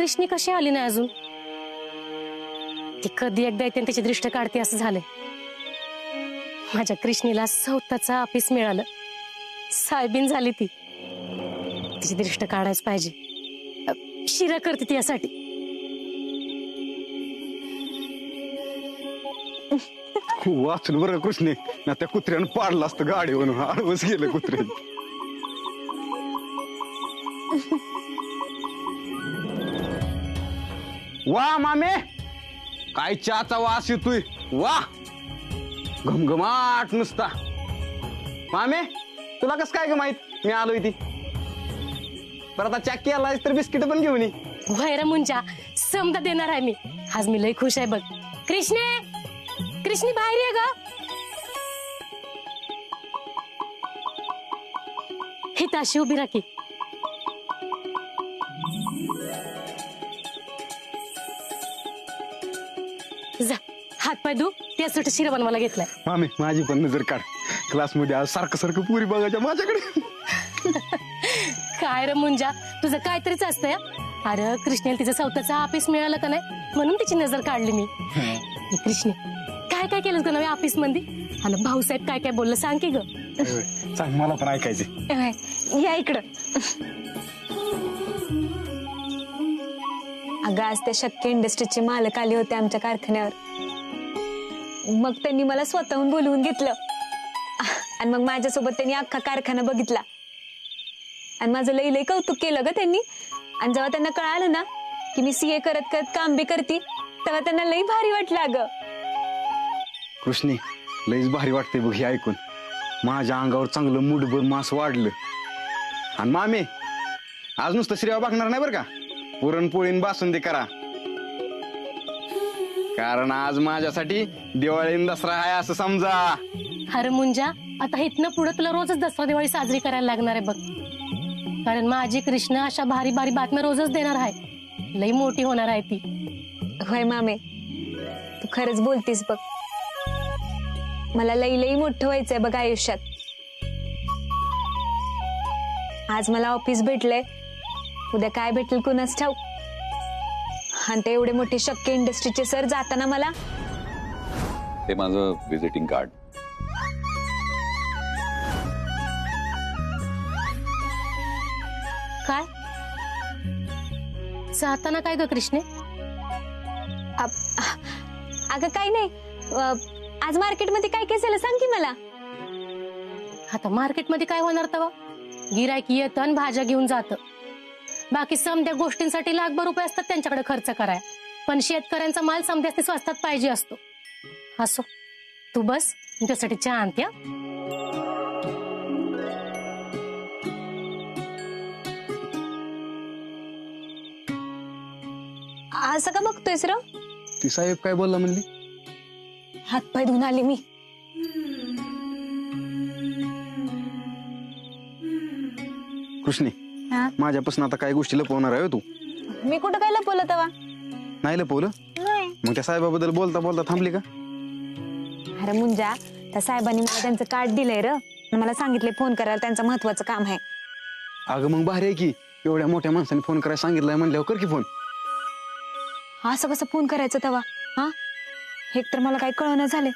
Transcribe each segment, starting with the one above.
कृष्णी कशी आली नाही अजून? ती कधी एकदा येते त्याची दृष्ट काढते असं झालंय. माझ्या कृष्णीला स्वतःचा ऑफिस मिळालं, साहेबीन झाली ती. तिची दृष्ट काढायच पाहिजे. शिरा करते ती यासाठी. वाचून बरं कृष्णे ना, त्या कुत्र्यानं पाडलं असतं गाडीवरून. आडवच गेलं कुत्रे. वा मामे, काय चहाचा वास येतोय. वा घमघमाट नुसता. मामे तुला कस काय ग माहित मी आलोय ती? परत आता चॅक केलाय तर बिस्किट पण घेऊन ये. व्हायरा मुंजा समजा देणार आहे मी. आज मी लय खुश आहे बघ. कृष्णे, कृष्णी बाहेर ये ग. ही ताशी उभी राखी. जा हात पाय धु. त्यासाठी शिरा बनवायला घेतलाय. मामे माझी पण नजर काढ. क्लास मध्ये आज सारखं सारखं पुरी बघायच्या माझ्याकडे. काय रे मुंजा, तुझं काहीतरीच असतंय. अरे कृष्णेला तिचं स्वतःचं ऑफिस मिळालं का नाही म्हणून तिची नजर काढली मी. कृष्णे काय काय केलं ग नव्या ऑफिस मध्ये? आणि भाऊसाहेब काय काय बोललं सांग की ग. सांग, मला पण ऐकायचे. या इकडं. अगं आज त्या शक्य इंडस्ट्रीचे मालक आले होते आमच्या कारखान्यावर. मग त्यांनी मला स्वतःहून बोलवून घेतलं आणि मग माझ्यासोबत त्यांनी अख्खा कारखाना बघितला आणि माझं लई लई कौतुक केलं ग त्यांनी. आणि जेव्हा त्यांना कळालं ना की मी सीए करत करत काम बी करते, तेव्हा त्यांना लई भारी वाटलं. अगं कृष्णी लईच भारी वाटते बघ हे ऐकून. माझ्या अंगावर चांगलं मुठभर मास वाढलं. आणि मामे आज नुसतं श्रेया बघणार नाही बरं का. पुरणपोळीन बासुंदी करा, कारण आज माझ्यासाठी दिवाळी दसरा आहे असं समजा. अरे मुंजा, आता इथनं पुढे तुला रोजच दसरा दिवाळी साजरी करायला लागणार आहे बघ. कारण माझी कृष्ण अशा भारी भारी बातम्या रोजच देणार आहे. लई मोठी होणार आहे ती. होय मामे, तू खरंच बोलतीस बघ. मला लई लई मोठं व्हायचंय बघ आयुष्यात. आज मला ऑफिस भेटलंय, उद्या काय भेटेल कुणास ठाऊक. आणि ते एवढे मोठे शक्य इंडस्ट्रीचे सर जाताना मला ते माझं विजिटिंग कार्ड. काय जाताना काय ग कृष्णे? अगं काही नाही. आज मार्केटमध्ये काय काय झालं सांग की मला. आता मार्केटमध्ये काय होणार तवा? गिरायक येतं आणि भाज्या घेऊन जातं. बाकी समध्या गोष्टींसाठी लाखभर रुपये असतात त्यांच्याकडे खर्च कराय. पण शेतकऱ्यांचा माल समध्यास स्वस्तात पाहिजे असतो. असो तू बस, तुझ्यासाठी चहा आणते. असं का बघतोयस र? ती साहेब काय बोलला म्हणली? हातपाय धुवून आले मी. कृष्णी माझ्यापासून आता काही गोष्टी लपवणार आहे तू? मी कुठं काय लपवलं तेव्हा? नाही लपवलं? नाही. मग त्या साहेबाबद्दल बोलता बोलता थांबली का? अरे मुंजा, त्या साहेबांनी मला त्यांचं कार्ड दिलंय र. मला सांगितले फोन करायला, त्यांचं महत्वाचं काम आहे. अगं मग भारी आहे की. एवढ्या मोठ्या माणसाने फोन करायला सांगितलंय म्हणल्यावर कर की फोन. असं कसं फोन करायचं तेव्हा? हा, एक तर मला काही कळना झाले.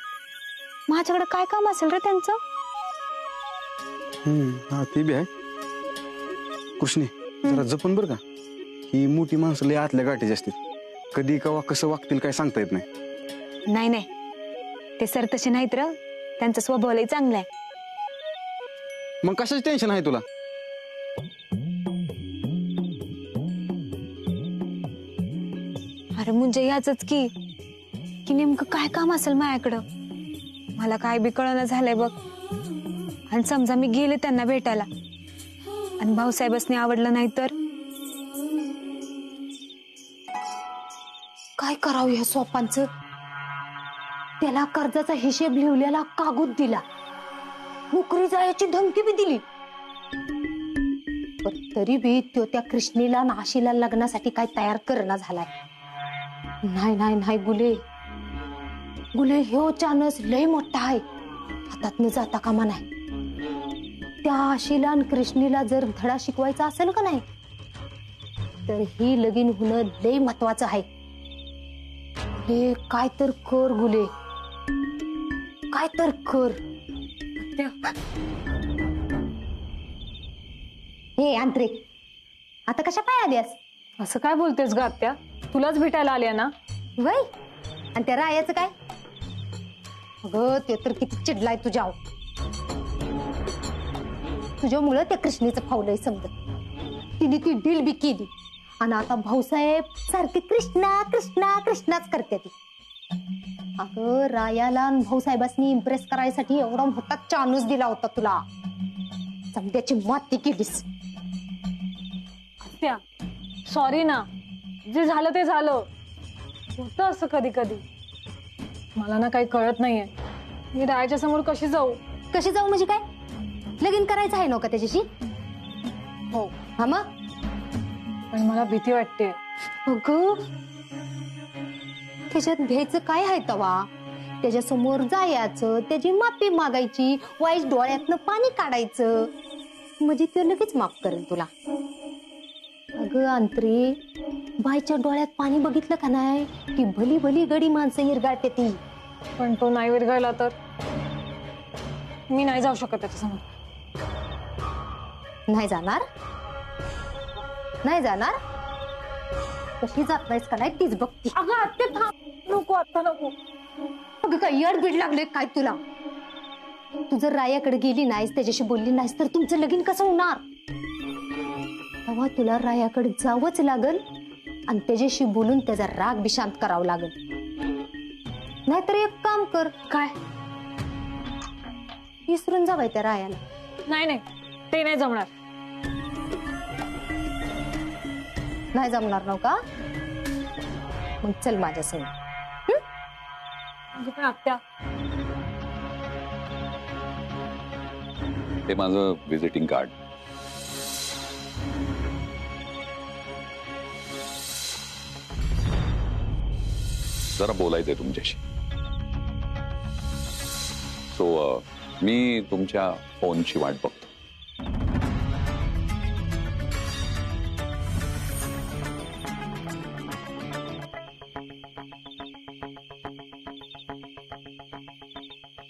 माझ्याकडे काय काम असेल रे त्यांचं? हा ते बी आहे. कृष्णे जरा जपून बर का. ही मोठी माणसं लय आतल्या गाठीची असतील. कधी कवा कसं वागतील काय सांगता येत नाही. नाही नाही, ते सर तसे नाहीत र. त्यांचा स्वभाव लय चांगला आहे. मग कशाच टेन्शन आहे तुला? अरे म्हणजे याचच की नेमकं काय काम असेल माझ्याकडं. मला काय बी कळना झालंय बघ. आणि समजा मी गेले त्यांना भेटायला आणि भाऊसाहेबांनी आवडलं नाही तर काय करावं ह्या सोपांचं? त्याला कर्जाचा हिशेब लिहिलेला कागद दिला, नोकरी जायची धमकी बी दिली. पण तरी बी तो त्या कृष्णीला नाशीला लग्नासाठी काय तयार करणा झालाय. नाही नाही नाही गुले, गुले ह्यो चानस लय मोठा आहे. हातात न जाता कामा नाही. त्या आशीला आणि कृष्णीला जर धडा शिकवायचा असेल का नाही, तर ही लगीन होणं लय महत्वाचं आहे. हे काय तर कर गुले, काय तर कर. हे आंतरिक, आता कशा पाय आल्यास? असं काय बोलतेस ग आत्या? तुलाच भेटायला आल्या ना. वय, आणि त्या रायाचं काय? अगं ते तर किती चिडलाय तुझ्यावर. तुझ्यामुळं त्या कृष्णेचं फावलंय समजत. तिने ती डील बी केली आणि आता भाऊसाहेब सारखे कृष्णा कृष्णा कृष्णाच करते ती. अगं रायाला आणि भाऊसाहेबांनी इम्प्रेस करायसाठी एवढा मोठा चानूस दिला होता तुला. समद्याची माती केलीस. आत्या सॉरी ना, जे झालं ते झालं. होतं असं कधी कधी. मला ना काही कळत नाहीये, मी रायाच्या समोर कशी जाऊ. कशी जाऊ म्हणजे काय? लगीन करायचं आहे नव्हता त्याच्याशी? हो, हा मग? पण मला भीती वाटते. अगं त्याच्यात भ्यायचं काय आहे तवा? त्याच्या समोर जायचं, त्याची माफी मागायची, वाईट डोळ्यातनं पाणी काढायचं, म्हणजे ते लगेच माफ करेल तुला. अगं अंतरी, बाईच्या डोळ्यात पाणी बघितलं का नाही की भली भली गडी माणसं हिरगाळते ती. पण तो नाही विरघळला तर मी नाही जाऊ शकत त्याच्यासमोर. नाही जाणार? नाही जाणार? कशी जात नाहीस का नाही तीच बघती. अगं आत्या थांब, नको आता नको. अगं काय येडबीड लागले काय तुला? तू जर रायाकडे गेली नाहीस, त्याच्याशी बोलली नाहीस तर तुमचं लगीन कसं होणार? तेव्हा तुला रायाकडे जावंच लागल आणि त्याच्याशी बोलून त्याचा राग बी शांत करावा लागल. नाहीतर एक काम कर. काय? विसरून जावाय त्या रायाला. नाही नाही, ते नाही जमणार. नाही जमणार नव का? मग चल माझ्या संग. अगं पण आत्या, हे माझं विजिटिंग कार्ड. जरा बोलायचंय तुमच्याशी. सो मी तुमच्या फोनची वाट बघतो.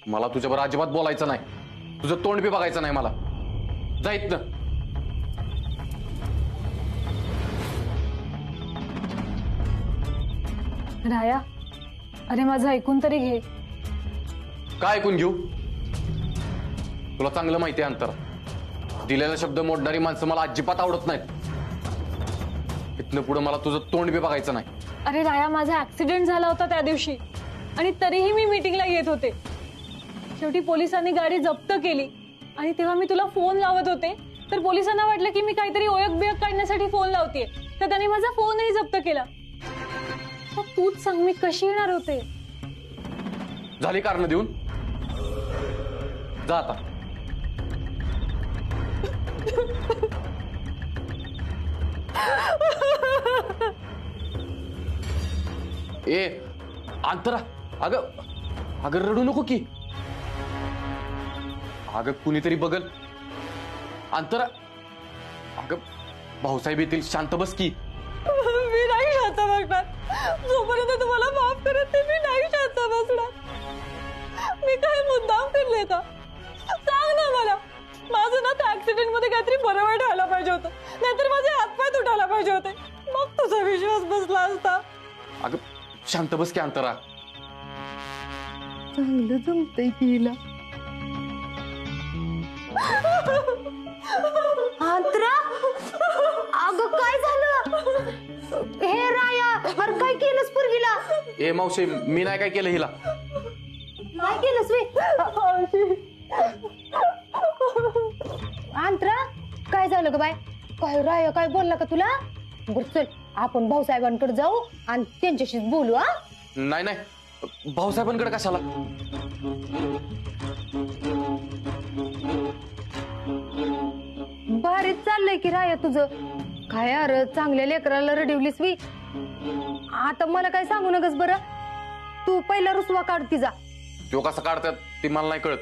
मला तुझ्याबरोबर अजिबात बोलायचं नाही. तुझं तोंड बी बघायचं नाही मला. जा इथनं. राया, अरे माझं ऐकून तरी घे. काय ऐकून घेऊ? तुला चांगलं माहिती आहे अंतर. दिलेला शब्द मोडणारी माणसं मला अजिबात आवडत नाहीत. इथनं पुढे मला तुझं तोंड बी बघायचं नाही. अरे राया, माझा ऍक्सिडेंट झाला होता त्या दिवशी आणि तरीही मी मीटिंगला येत होते. शेवटी पोलिसांनी गाडी जप्त केली आणि तेव्हा मी तुला फोन लावत होते तर पोलिसांना वाटलं की मी काहीतरी ओळख बिळख काढण्यासाठी फोन लावतेय, तर त्यांनी माझा फोनही जप्त केला. तूच सांग मी कशी येणार होते? झाली कारण देऊन जा आता. ए अंतरा, अगं अगं रडू नको की. अगं कुणीतरी बघल. अंतरा, अगं भाऊसाहेब येतील, शांत बस की. मी नाही शांत बसणार. जोपर्यंत तुम्हाला माफ करत नाही मी नाही शांत बसणार. मी काय मुद्दाम केले का? सांग ना मला. माझं ना त्या ऍक्सिडेंट मध्ये काहीतरी बरं वाईट व्हायला पाहिजे होतं, नाहीतर माझे हातपाय तुटायला पाहिजे होते. मग तुझा विश्वास बसला असता. अगं शांत बस की अंतरा. चांगलं जमतंय की हिला. आंतरा, अगं काय झालं? हे राया, अरे काय केलंस पोरगीला? ए मावशी, मी नाही काय केलं हिला. काय केलंस वे? आंतरा, काय झालं ग बाय? काय राया काय बोलला का तुला? बरं चल आपण भाऊसाहेबांकडे जाऊ आणि त्यांच्याशीच बोलू. हा नाही नाही, भाऊसाहेबांकडे कशाला? भारीच चाललंय की राया तुझं. काय अरे चांगल्या लेकराला रडवलीस मी. आता मला काय सांगू नकस बरं. तू पहिला रुसवा काढ तिचा. तो कसं काढतात ते मला नाही कळत.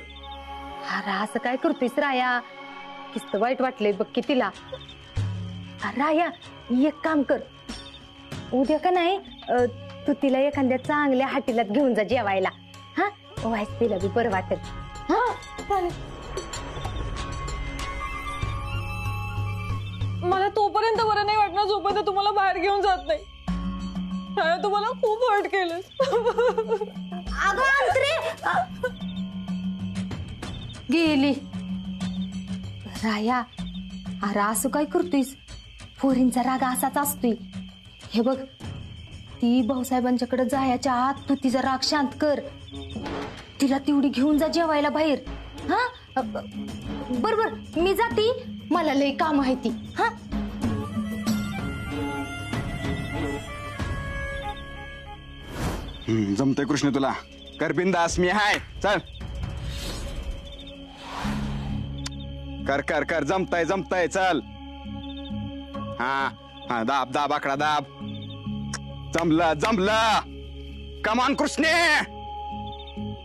अरे असं काय करतोयस राया? किस्त वाईट वाटलंय बघ की तिला. राया एक काम कर, उद्या का नाही तू तिला एखाद्या चांगल्या हाटीलात घेऊन जा जेवायला. हा वाईस तिला बी बरं वाटेल. हा चालेल. मला तोपर्यंत बरं नाही वाटणार जोपर्यंत तुम्हाला बाहेर घेऊन जात नाही. तुम्हाला खूप हर्ट केलं. गेली राया. अरे असं काय करतोयस, पोरींचा राग असाच असतोय. हे बघ, ती भाऊसाहेबांच्याकडे जायच्या आत तू तिचा राग शांत कर. तिला तेवढी घेऊन जा जेवायला बाहेर. हा बरोबर, मी जाते, मला लय काम आहे ती. हा जमतंय कृष्ण तुला, कर बिंदास, मी हाय. चल कर कर कर, जमताय जमताय, चल. हा हा, दाब दाब आकडा दाब. जमला जमला. कमान कृष्णे,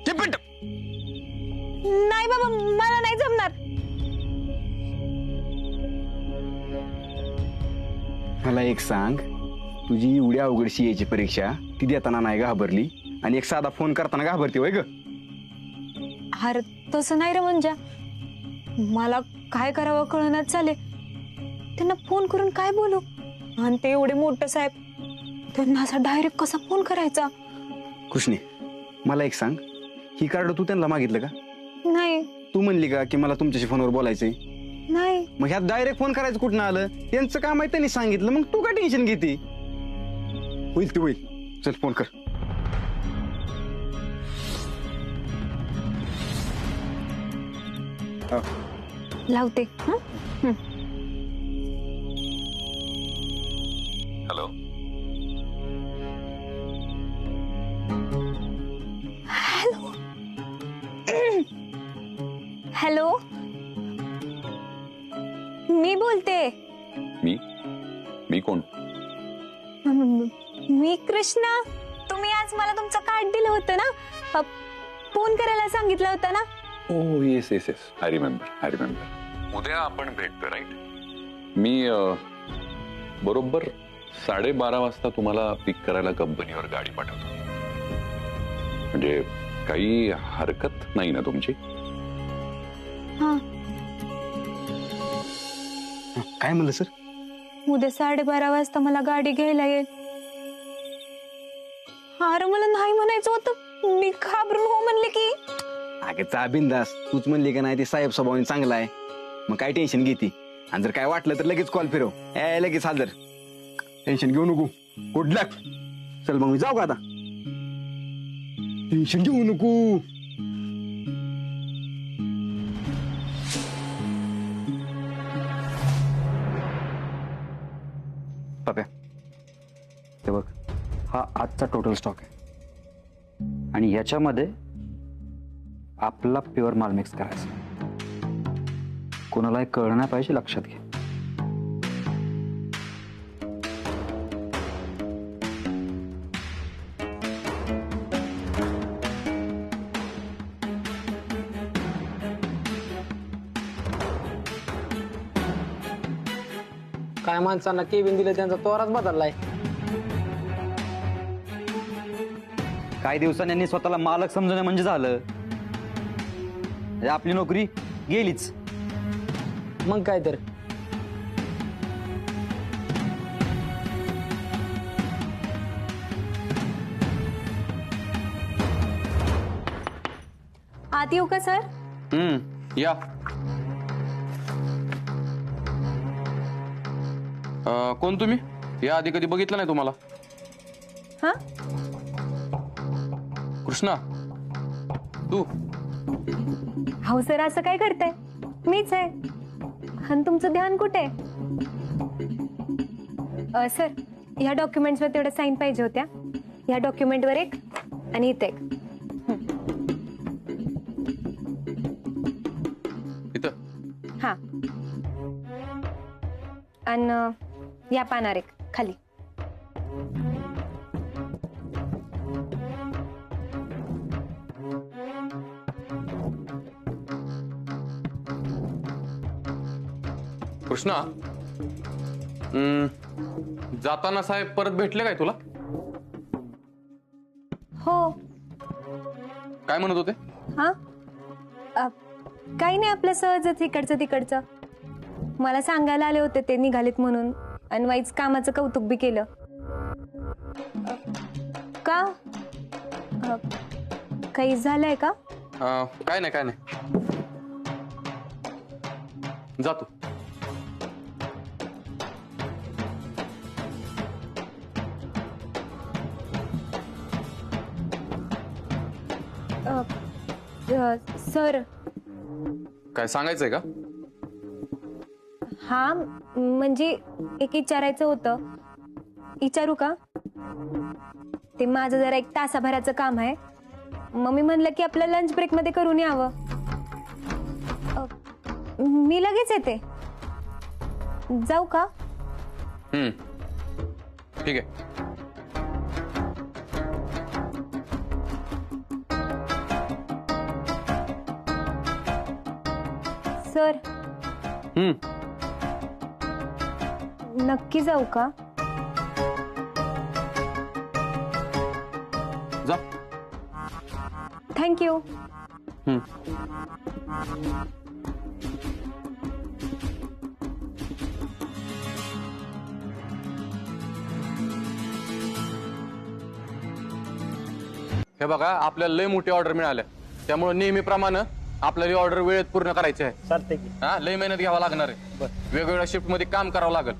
टिपिट. नाही बाबा, मला नाही जमणार. मला एक सांग, तुझी एवढी अवघड सीएची परीक्षा ती देताना नाही घाबरली, आणि एक साधा फोन करताना घाबरते होय ग? अरे तसं नाही रे म्हणजे, मला काय करावं कळण्यात झाले. त्यांना फोन करून काय बोलू, आणि ते एवढे मोठे साहेब, त्यांना असा डायरेक्ट कसा फोन करायचा. कृष्णे, मला एक सांग, ही कार्ड तू त्यांना मागितलं का? नाही तू म्हणली का की मला तुमच्याशी फोनवर बोलायचंय? नाही. मग ह्यात डायरेक्ट फोन करायचं कुठं आलं? त्यांचं काम आहे, त्यांनी सांगितलं, मग तू काय टेन्शन घेते? होईल ते होईल, चल फोन कर. लावते. हॅलो. हॅलो, मी बोलते. मी कोण? मी कृष्णा. तुम्ही आज मला तुमचं कार्ड दिलं होतं ना, फोन करायला सांगितलं होतं ना. Oh yes yes yes, I remember. उद्या आपण भेटतो, राईट? मी बरोबर 12:30 वाजता तुम्हाला पिक करायला कंपनीवर गाडी पाठवतो. म्हणजे काही हरकत नाही ना तुमची? हा, काय म्हणलं सर? उद्या 12:30 वाजता मला गाडी घ्यायला येईल. अरे मला नाही म्हणायचं होतं, मी घाबरून हो म्हणले की. अगे चा बिंदास, तूच म्हणली का नाही ते साहेब स्वभावाने चांगला आहे, मग काय टेन्शन घेते. आणि जर काय वाटलं तर लगेच कॉल फिरव, लगेच हजर. टेन्शन घेऊ नको, गुड लक. चल मग मी जाऊ का आता? टेन्शन घेऊ नको. पप्या, ते बघ, हा आजचा टोटल स्टॉक आहे, आणि ह्याच्यामध्ये आपला प्युअर माल मिक्स करायचा. कोणालाही कळलं नाही पाहिजे, लक्षात घे. काय माणसांना केबिन दिलं त्यांचा तोराच बदललाय. काही दिवसांनी यांनी स्वतःला मालक समजणं म्हणजे झालं, आपली नोकरी गेलीच. मग काय तर. आत येऊ का सर? या. कोण तुम्ही? या आधी कधी बघितलं नाही तुम्हाला. हा, कृष्णा, तू? हो सर, असं काय करताय? मीच आहे. आणि तुमचं ध्यान कुठे? सर, ह्या डॉक्युमेंट्सवर तेवढं साईन पाहिजे होत्या. ह्या डॉक्युमेंटवर एक आणि इथे एक. इथं? हा, आणि या पानार एक खाली. कृष्णा, जाताना साहेब परत भेटले काय तुला? हो. काय म्हणत होते? हा काही नाही, आपलं सहजच इकडचं तिकडचं. मला सांगायला आले होते ते निघालेत म्हणून, आणि वाईच कामाचं कौतुक बी केलं. का काही झालंय का? काय नाही काय नाही, जातो. सर, काय सांगायचंय का? हा म्हणजे एक विचारायचं होतं. विचारू का? ते माझं जरा 1 तासाभराचं काम आहे, मग मी म्हणलं की आपलं लंच ब्रेक मध्ये करून यावं. मी लगेच येते. जाऊ का? ठीक आहे. सर, नक्की जाऊ का? जा. थँक्यू. हे बघा, आपल्याला लय मोठी ऑर्डर मिळाल्या, त्यामुळे नेहमीप्रमाणे आपल्याला ऑर्डर वेळेत पूर्ण करायची आहे. चालतंय की. हा, लय मेहनत घ्यावा लागणार आहे. वेगवेगळ्या शिफ्ट मध्ये काम करावं लागेल.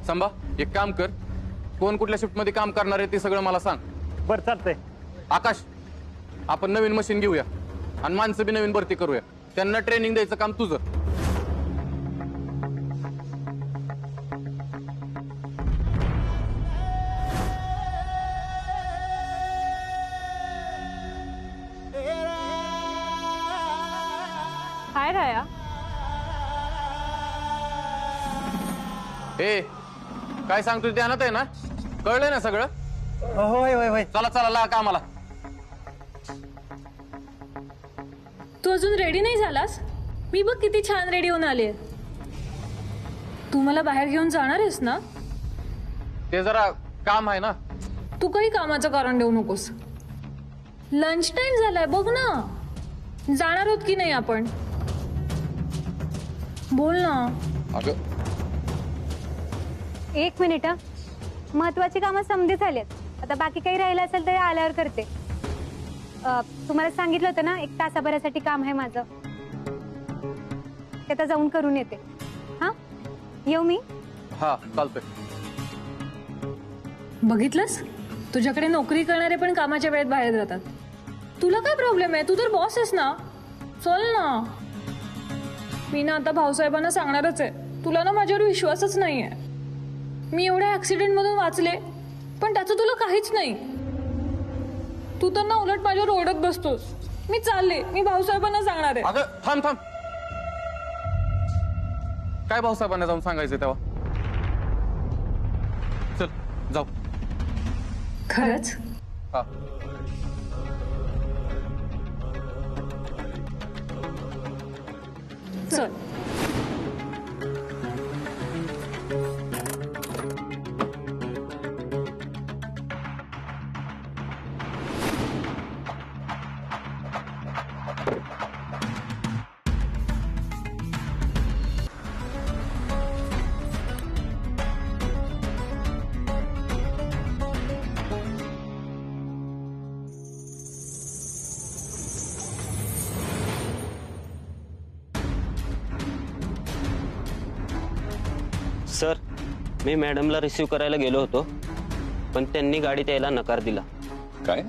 संभा, एक काम कर, कोण कुठल्या शिफ्ट मध्ये काम करणार आहे ते सगळं मला सांग. बरं चालतंय. आकाश, आपण नवीन मशीन घेऊया आणि माणसं बी नवीन भरती करूया. त्यांना ट्रेनिंग द्यायचं काम तुझं. हाय राया. ए, काय सांगतोय ध्यानात आहे ना? कळलंय ना सगळं? होय होय होय. चला चला, ला कामाला. तू अजून रेडी नाही झालास? मी बघ किती छान रेडी होऊन आले. तू मला बाहेर घेऊन जाणार आहेस ना? ते जरा काम आहे ना. तू काही कामाचं कारण देऊ नकोस. लंच टाइम झालाय बघ ना. जाणार आहोत की नाही आपण? बोल ना. अगं, 1 मिनिट. महत्वाची कामं समधी झालेत. आता बाकी काही राहिलं असेल तर आल्यावर करते. तुम्हाला सांगितलं होतं ना 1 तासाभरासाठी काम आहे माझं, ते आता जाऊन करून येते. हा, येऊ मी? हा चालतंय. बघितलंस, तुझ्याकडे नोकरी करणारे पण कामाच्या वेळेत बाहेर जातात. तुला काय प्रॉब्लेम आहे? तू तर बॉस आहेस ना. चल ना. मी ना आता भाऊसाहेबांना सांगणारच आहे. तुला ना माझ्यावर विश्वासच नाहीये. मी एवढ्या ऍक्सिडेंट मधून वाचले, पण त्याचं तुला काहीच नाही. तू तर ना उलट माझ्यावर ओरडत बसतोस. मी चालले, मी भाऊसाहेबांना सांगणार आहे. अगं थांब थांब. काय भाऊसाहेबांना जाऊन सांगायचंय तेव्हा? चल जाऊ. खरंच? हा. चल. सर, मी मॅडमला रिसीव करायला गेलो होतो, पण त्यांनी गाडीत यायला नकार दिला. काय?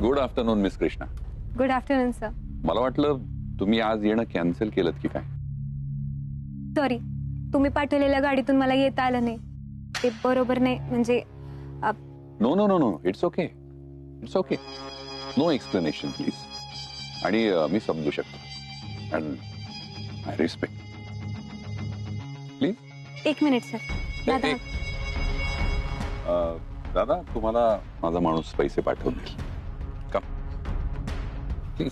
Good afternoon miss Krishna. Good afternoon sir. मला वाटलं तुम्ही आज येणं कॅन्सल केलं की काय? सॉरी, तुम्ही पाठवलेल्या गाडीतून मला येता आलं नाही. ते बरोबर नाही, म्हणजे no no no no, it's okay, it's okay. No explanation please. आणि मी समजू शकतो, अँड आय रिस्पेक्ट. प्लीज. एक मिनिट सर. दादा दादा तुम्हाला माझा माणूस पैसे पाठवून देईल का प्लीज.